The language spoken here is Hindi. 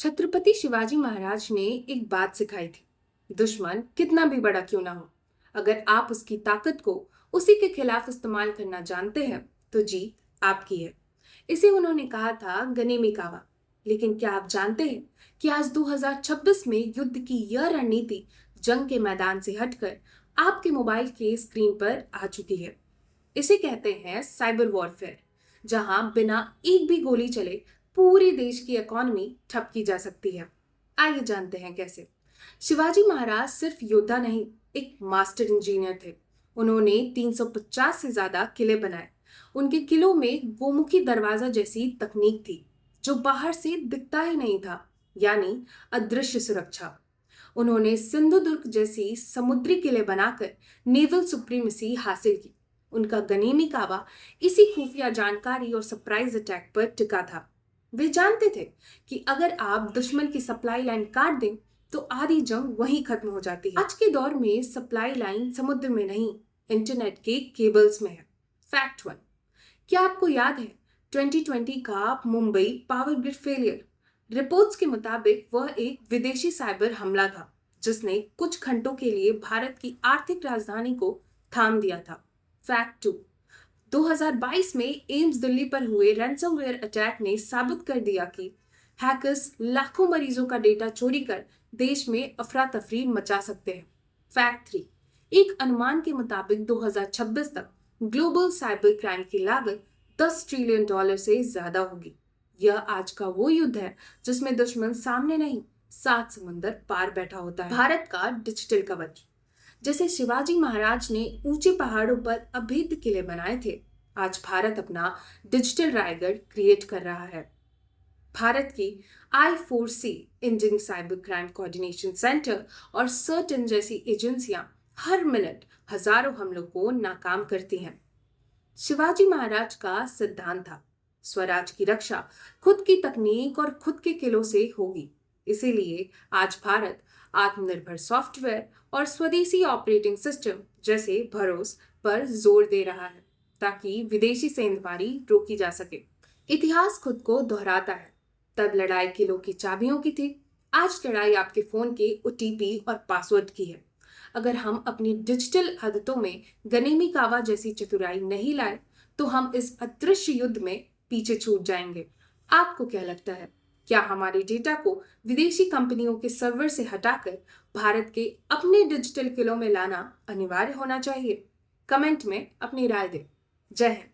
छत्रपति शिवाजी महाराज ने एक बात सिखाई थी। दुश्मन कितना भी बड़ा क्यों ना हो, अगर आप उसकी ताकत को उसी के खिलाफ इस्तेमाल करना जानते हैं तो जीत आपकी है। इसे उन्होंने कहा था गनीमी कावा। लेकिन क्या आप जानते हैं कि आज 2026 में युद्ध की यह रणनीति जंग के मैदान से हटकर आपके मोबाइल के स्क्रीन पर आ चुकी है। इसे कहते हैं साइबर वॉरफेयर, जहां बिना एक भी गोली चले पूरे देश की इकोनॉमी ठप की जा सकती है। आइए जानते हैं कैसे। शिवाजी महाराज सिर्फ योद्धा नहीं, एक मास्टर इंजीनियर थे। उन्होंने 350 से ज्यादा किले बनाए। उनके किलों में गोमुखी दरवाजा जैसी तकनीक थी जो बाहर से दिखता ही नहीं था, यानी अदृश्य सुरक्षा। उन्होंने सिंधुदुर्ग जैसी समुद्री किले बनाकर नेवल सुप्रीमेसी हासिल की। उनका गनीमी कावा इसी खुफिया जानकारी और सरप्राइज अटैक पर टिका था। वे जानते थे कि अगर आप दुश्मन की सप्लाई लाइन काट दें तो आधी जंग वहीं खत्म हो जाती है। आज के दौर में सप्लाई लाइन समुद्र में नहीं, इंटरनेट के केबल्स में है। फैक्ट वन, क्या आपको याद है 2020 का Mumbai power grid failure? Reports के मुताबिक वह एक विदेशी साइबर हमला था जिसने कुछ घंटों के लिए भारत की आर्थिक राजधानी को थाम दिया था। फैक्ट टू, 2022 में एम्स दिल्ली पर हुए रैंसमवेयर अटैक ने साबित कर दिया कि हैकर्स लाखों मरीजों का डेटा चोरी कर देश में अफरा तफरी मचा सकते हैं। फैक्ट थ्री, एक अनुमान के मुताबिक 2026 तक ग्लोबल साइबर क्राइम की लागत $10 ट्रिलियन से ज्यादा होगी। यह आज का वो युद्ध है जिसमें दुश्मन सामने नहीं, 7 समुंदर पार बैठा होता है। भारत का डिजिटल कवच, जैसे शिवाजी महाराज ने ऊंचे पहाड़ों पर अभेद्य किले बनाए थे, आज भारत अपना डिजिटल रायगढ़ क्रिएट कर रहा है। भारत की I4C Indian cyber crime coordination centre और सर्टन जैसी एजेंसियां हर मिनट हजारों हमलों को नाकाम करती हैं। शिवाजी महाराज का सिद्धांत था, स्वराज की रक्षा खुद की तकनीक और खुद के किलों से होगी। इसीलिए आज भारत आत्मनिर्भर सॉफ्टवेयर और स्वदेशी ऑपरेटिंग सिस्टम जैसे भरोस पर जोर दे रहा है ताकि विदेशी सेंधमारी रोकी जा सके। इतिहास खुद को दोहराता है। तब लड़ाई किलो की चाबियों की थी, आज लड़ाई आपके फोन के OTP और पासवर्ड की है। अगर हम अपनी डिजिटल आदतों में गनीमी कावा जैसी चतुराई नहीं लाए तो हम इस अदृश्य युद्ध में पीछे छूट जाएंगे। आपको क्या लगता है, क्या हमारे डेटा को विदेशी कंपनियों के सर्वर से हटाकर भारत के अपने डिजिटल किलों में लाना अनिवार्य होना चाहिए? कमेंट में अपनी राय दें। जय हिंद।